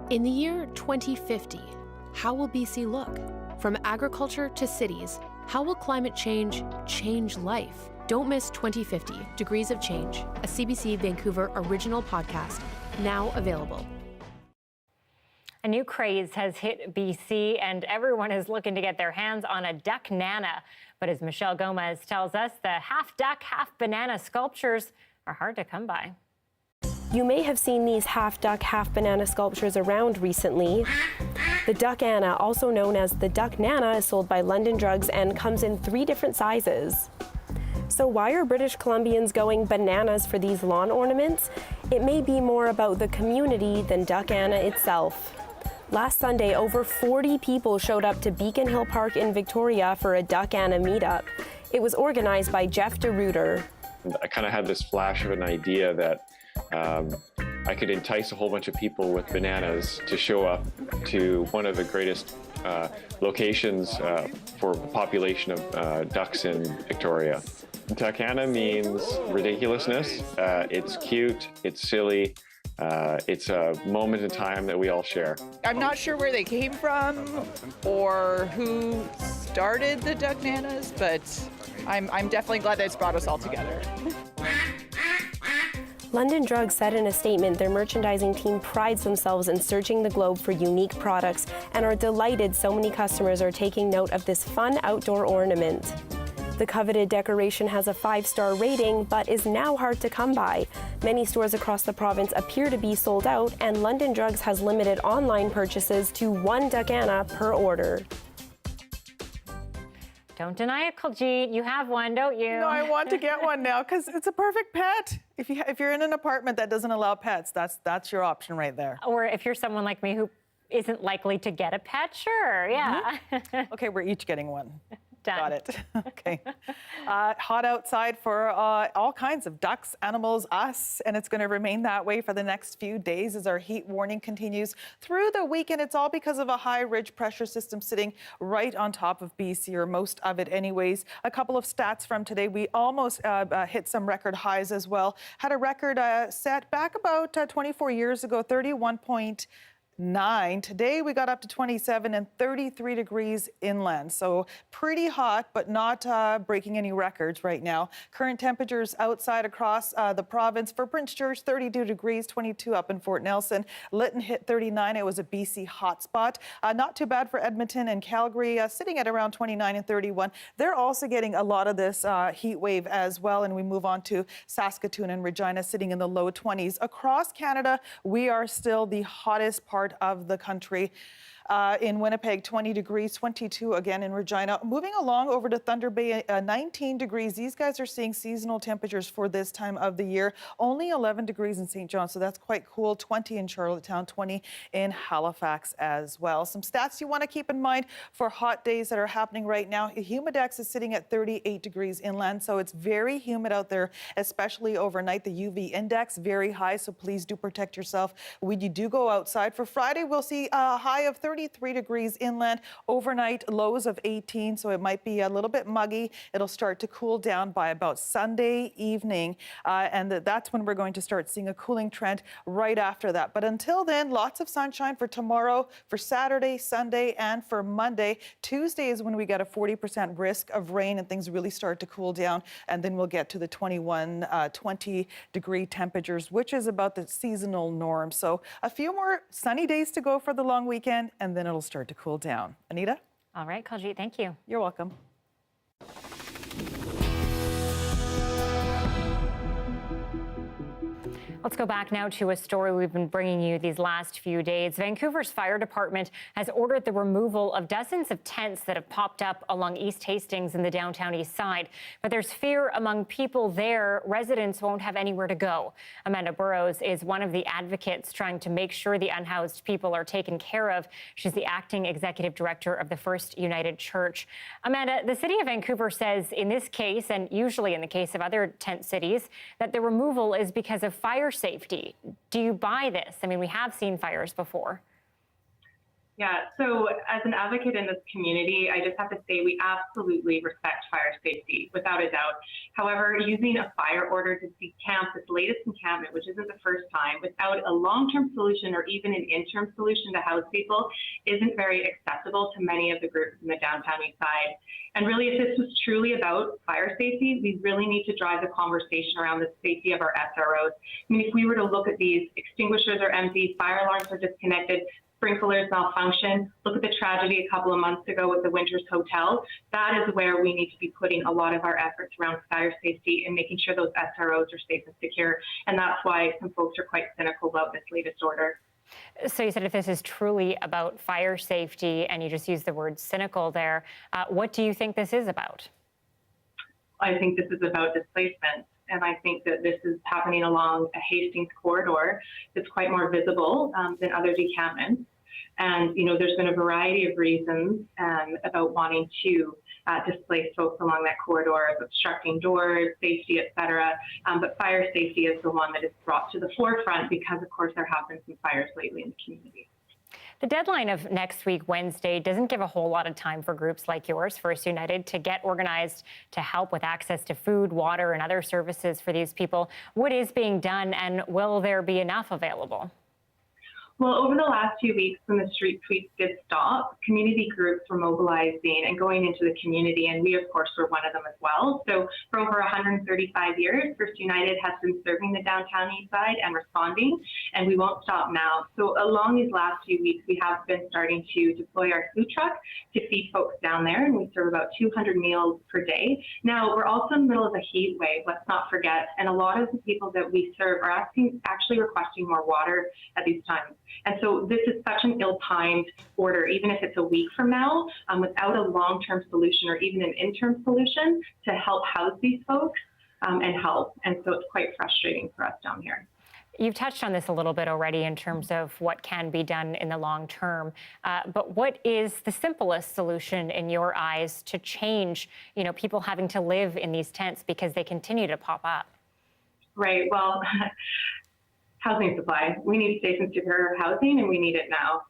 In the year 2050, how will BC look? From agriculture to cities, how will climate change change life? Don't miss 2050 Degrees of Change, a CBC Vancouver original podcast, now available. A new craze has hit BC, and everyone is looking to get their hands on a duck nana. But as Michelle Gomez tells us, the half duck, half banana sculptures are hard to come by. You may have seen these half duck, half banana sculptures around recently. The Duck Anna, also known as the Duck Nana, is sold by London Drugs and comes in 3 different sizes. So why are British Columbians going bananas for these lawn ornaments? It may be more about the community than Duck Anna itself. Last Sunday, over 40 people showed up to Beacon Hill Park in Victoria for a Duck Anna meetup. It was organized by Jeff DeRuiter. I kind of had this flash of an idea that I could entice a whole bunch of people with bananas to show up to one of the greatest locations for a population of ducks in Victoria. Duck Anna means ridiculousness. It's cute, it's silly, it's a moment in time that we all share. I'm not sure where they came from or who started the Duck Nanas, but I'm definitely glad that it's brought us all together. London Drugs said in a statement their merchandising team prides themselves in searching the globe for unique products and are delighted so many customers are taking note of this fun outdoor ornament. The coveted decoration has a 5-star rating, but is now hard to come by. Many stores across the province appear to be sold out, and London Drugs has limited online purchases to 1 Duck Anna per order. Don't deny it, Kuljeet. You have one, don't you? No, I want to get one now because it's a perfect pet. If you're in an apartment that doesn't allow pets, that's your option right there. Or if you're someone like me who isn't likely to get a pet, sure, yeah. Mm-hmm. Okay, we're each getting one. Done. Got it. Okay. Hot outside for all kinds of ducks, animals, us, and it's going to remain that way for the next few days as our heat warning continues through the weekend. It's all because of a high ridge pressure system sitting right on top of BC, or most of it anyways. A couple of stats from today. We almost hit some record highs as well. Had a record set back about 24 years ago, 31.9. Today we got up to 27 and 33 degrees inland. So pretty hot, but not breaking any records right now. Current temperatures outside across the province for Prince George, 32 degrees, 22 up in Fort Nelson. Lytton hit 39. It was a BC hotspot. Not too bad for Edmonton and Calgary, sitting at around 29 and 31. They're also getting a lot of this heat wave as well. And we move on to Saskatoon and Regina, sitting in the low 20s. Across Canada, we are still the hottest part of the country. In Winnipeg, 20 degrees, 22 again in Regina. Moving along over to Thunder Bay, 19 degrees. These guys are seeing seasonal temperatures for this time of the year. Only 11 degrees in St. John, so that's quite cool. 20 in Charlottetown, 20 in Halifax as well. Some stats you want to keep in mind for hot days that are happening right now. Humidex is sitting at 38 degrees inland, so it's very humid out there, especially overnight. The UV index very high, so please do protect yourself when you do go outside. For Friday, we'll see a high of 33 degrees inland, overnight lows of 18, so it might be a little bit muggy. It'll start to cool down by about Sunday evening, and that's when we're going to start seeing a cooling trend right after that. But until then, lots of sunshine for tomorrow, for Saturday, Sunday, and for Monday. Tuesday is when we get a 40% risk of rain and things really start to cool down, and then we'll get to the 21, 20 degree temperatures, which is about the seasonal norm. So a few more sunny days to go for the long weekend, and then it'll start to cool down. Anita? All right, Kuljeet, thank you. You're welcome. Let's go back now to a story we've been bringing you these last few days. Vancouver's fire department has ordered the removal of dozens of tents that have popped up along East Hastings and the downtown east side. But there's fear among people there. Residents won't have anywhere to go. Amanda Burrows is one of the advocates trying to make sure the unhoused people are taken care of. She's the acting executive director of the First United Church. Amanda, the city of Vancouver says in this case, and usually in the case of other tent cities, that the removal is because of fire safety. Do you buy this? I mean, we have seen fires before. Yeah, so as an advocate in this community, I just have to say we absolutely respect fire safety, without a doubt. However, using a fire order to decamp this latest encampment, which isn't the first time, without a long-term solution or even an interim solution to house people isn't very acceptable to many of the groups in the downtown east side. And really, if this was truly about fire safety, we really need to drive the conversation around the safety of our SROs. I mean, if we were to look at these, extinguishers are empty, fire alarms are disconnected, sprinklers malfunction. Look at the tragedy a couple of months ago with the Winters Hotel. That is where we need to be putting a lot of our efforts around fire safety and making sure those SROs are safe and secure. And that's why some folks are quite cynical about this latest order. So you said if this is truly about fire safety, and you just used the word cynical there, what do you think this is about? I think this is about displacement. And I think that this is happening along a Hastings corridor that's quite more visible than other decampments. And, you know, there's been a variety of reasons about wanting to displace folks along that corridor, obstructing doors, safety, et cetera. But fire safety is the one that is brought to the forefront because, of course, there have been some fires lately in the community. The deadline of next week, Wednesday, doesn't give a whole lot of time for groups like yours, First United, to get organized to help with access to food, water, and other services for these people. What is being done, and will there be enough available? Well, over the last few weeks, when the street sweeps did stop, community groups were mobilizing and going into the community, and we, of course, were one of them as well. So for over 135 years, First United has been serving the downtown east side and responding, and we won't stop now. So along these last few weeks, we have been starting to deploy our food truck to feed folks down there, and we serve about 200 meals per day. Now, we're also in the middle of a heat wave, let's not forget, and a lot of the people that we serve are actually requesting more water at these times. And so this is such an ill-timed order, even if it's a week from now, without a long-term solution or even an interim solution to help house these folks and help. And so it's quite frustrating for us down here. You've touched on this a little bit already in terms of what can be done in the long term. But what is the simplest solution in your eyes to change, you know, people having to live in these tents because they continue to pop up? Right. Well, housing supply. We need safe and secure housing, and we need it now.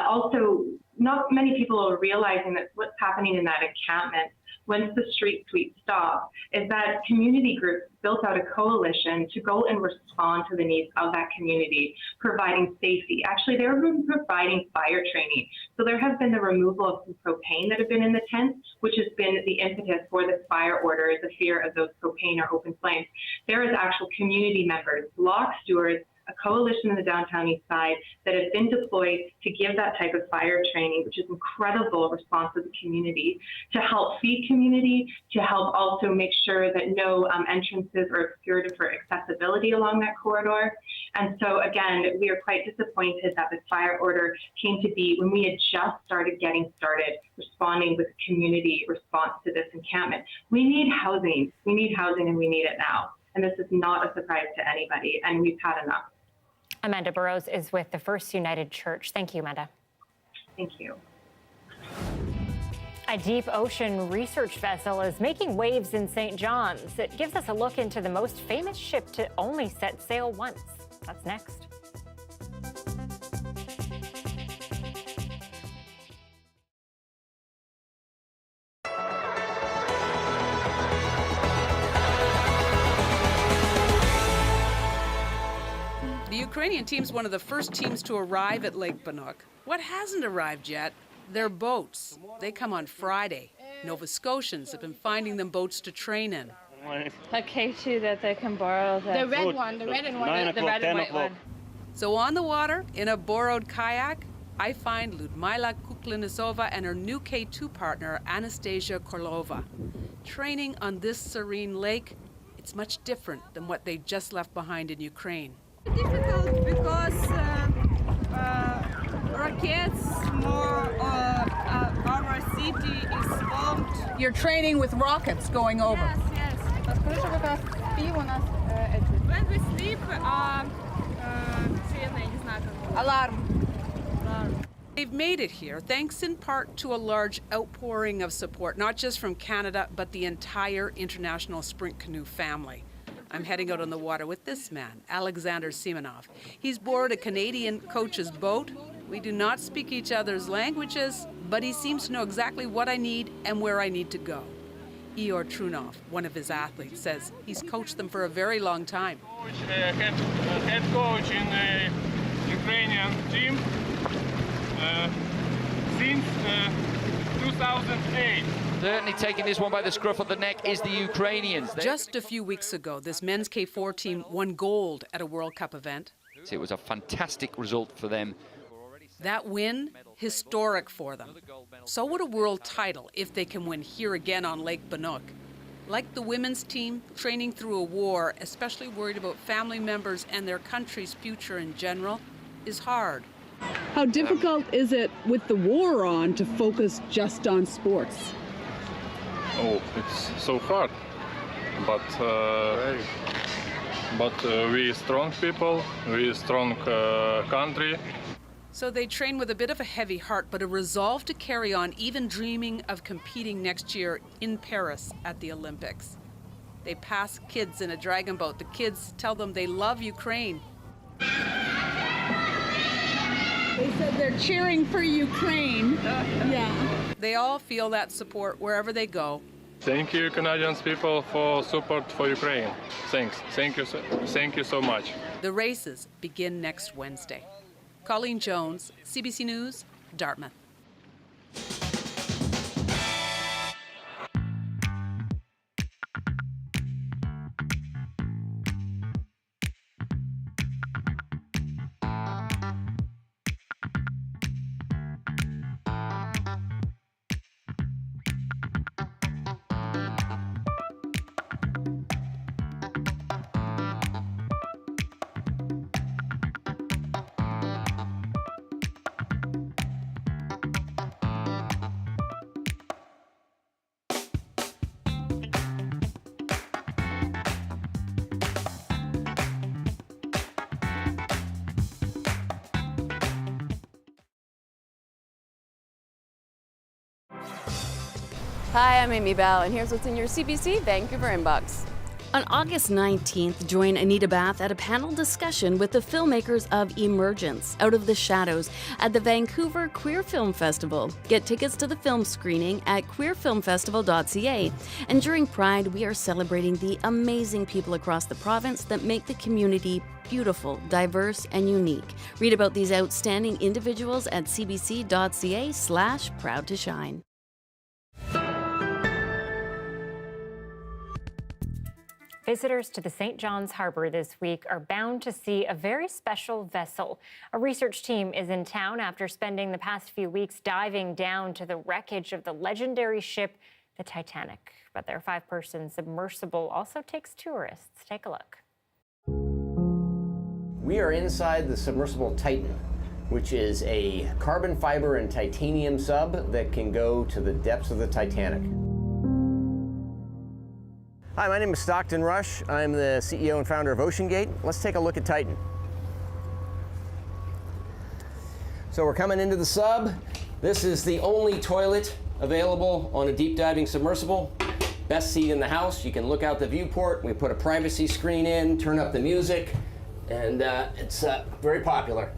Also, not many people are realizing that what's happening in that encampment once the street sweep stopped is that community groups built out a coalition to go and respond to the needs of that community, providing safety. Actually, they were providing fire training. So there has been the removal of some propane that have been in the tents, which has been the impetus for this fire order, the fear of those propane or open flames. There is actual community members, block stewards, a coalition in the downtown east side that has been deployed to give that type of fire training, which is incredible response of the community, to help feed community, to help also make sure that no entrances are obscured for accessibility along that corridor. And so again, we are quite disappointed that the fire order came to be when we had just started getting started responding with community response to this encampment. We need housing and we need it now. And this is not a surprise to anybody, and we've had enough. Amanda Burrows is with the First United Church. Thank you, Amanda. Thank you. A deep ocean research vessel is making waves in St. John's. It gives us a look into the most famous ship to only set sail once. That's next. The Ukrainian team's one of the first teams to arrive at Lake Bannock. What hasn't arrived yet? Their boats. They come on Friday. Nova Scotians have been finding them boats to train in. A K2 that they can borrow. The red one, the red and white one. So on the water, in a borrowed kayak, I find Ludmila Kuklinisova and her new K2 partner, Anastasia Korlova. Training on this serene lake, it's much different than what they just left behind in Ukraine. Difficult because rockets, our city is bombed. You're training with rockets going over. Yes. When we sleep, Alarm. They've made it here thanks in part to a large outpouring of support, not just from Canada, but the entire international sprint canoe family. I'm heading out on the water with this man, Alexander Simonov. He's aboard a Canadian coach's boat. We do not speak each other's languages, but he seems to know exactly what I need and where I need to go. Igor Trunov, one of his athletes, says he's coached them for a very long time. Head coach in the Ukrainian team since 2008. Certainly taking this one by the scruff of the neck is the Ukrainians. Just a few weeks ago, this men's K4 team won gold at a World Cup event. It was a fantastic result for them. That win, historic for them. So would a world title if they can win here again on Lake Bannock. Like the women's team, training through a war, especially worried about family members and their country's future in general, is hard. How difficult is it with the war on to focus just on sports? Oh, it's so hard. But we strong people, we strong country. So they train with a bit of a heavy heart, but a resolve to carry on, even dreaming of competing next year in Paris at the Olympics. They pass kids in a dragon boat. The kids tell them they love Ukraine. They said they're cheering for Ukraine. Yeah. They all feel that support wherever they go. Thank you, Canadian people, for support for Ukraine. Thanks. Thank you so much. The races begin next Wednesday. Colleen Jones, CBC News, Dartmouth. Hi, I'm Amy Bao, and here's what's in your CBC Vancouver inbox. On August 19th, join Anita Bathe at a panel discussion with the filmmakers of Emergence, Out of the Shadows, at the Vancouver Queer Film Festival. Get tickets to the film screening at queerfilmfestival.ca. And during Pride, we are celebrating the amazing people across the province that make the community beautiful, diverse, and unique. Read about these outstanding individuals at cbc.ca/proudtoshine. Visitors to the St. John's Harbour this week are bound to see a very special vessel. A research team is in town after spending the past few weeks diving down to the wreckage of the legendary ship, the Titanic. But their 5-person submersible also takes tourists. Take a look. We are inside the submersible Titan, which is a carbon fiber and titanium sub that can go to the depths of the Titanic. Hi, my name is Stockton Rush. I'm the CEO and founder of OceanGate. Let's take a look at Titan. So we're coming into the sub. This is the only toilet available on a deep diving submersible. Best seat in the house. You can look out the viewport. We put a privacy screen in, turn up the music, and it's very popular.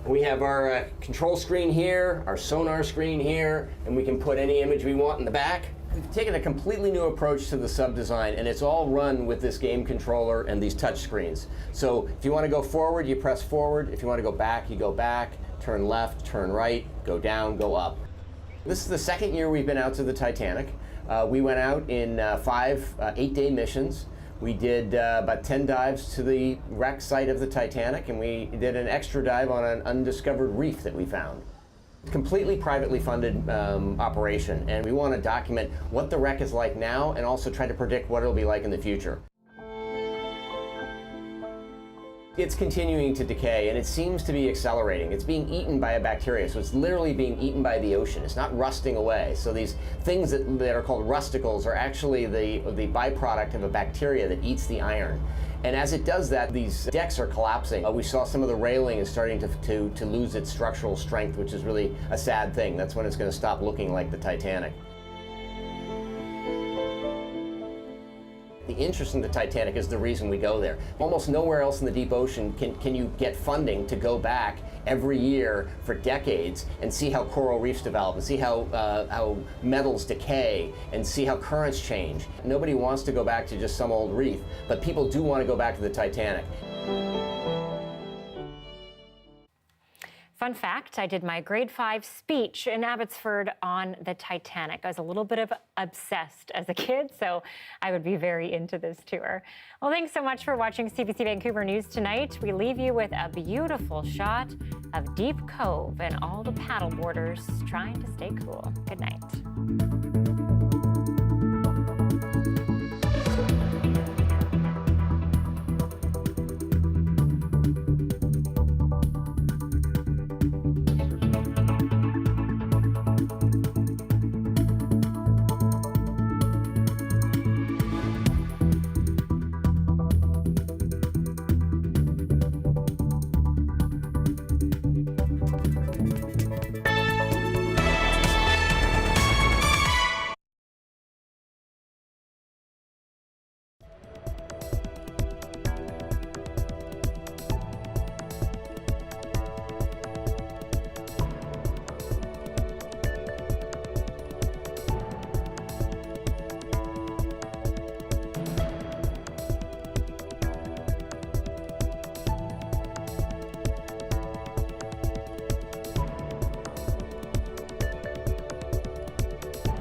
We have our control screen here, our sonar screen here, and we can put any image we want in the back. We've taken a completely new approach to the sub design, and it's all run with this game controller and these touch screens. So if you want to go forward, you press forward. If you want to go back, you go back. Turn left, turn right, go down, go up. This is the second year we've been out to the Titanic. We went out in 5 8-day missions. We did about 10 dives to the wreck site of the Titanic, and we did an extra dive on an undiscovered reef that we found. Completely privately funded operation, and we want to document what the wreck is like now and also try to predict what it'll be like in the future. It's continuing to decay, and it seems to be accelerating. It's being eaten by a bacteria, so it's literally being eaten by the ocean. It's not rusting away. So these things that are called rusticles are actually the byproduct of a bacteria that eats the iron. And as it does that, these decks are collapsing. We saw some of the railing is starting to lose its structural strength, which is really a sad thing. That's when it's going to stop looking like the Titanic. The interest in the Titanic is the reason we go there. Almost nowhere else in the deep ocean can you get funding to go back every year for decades and see how coral reefs develop and see how metals decay and see how currents change. Nobody wants to go back to just some old reef, but people do want to go back to the Titanic. Fun fact, I did my grade 5 speech in Abbotsford on the Titanic. I was a little bit of obsessed as a kid, so I would be very into this tour. Well, thanks so much for watching CBC Vancouver News tonight. We leave you with a beautiful shot of Deep Cove and all the paddleboarders trying to stay cool. Good night.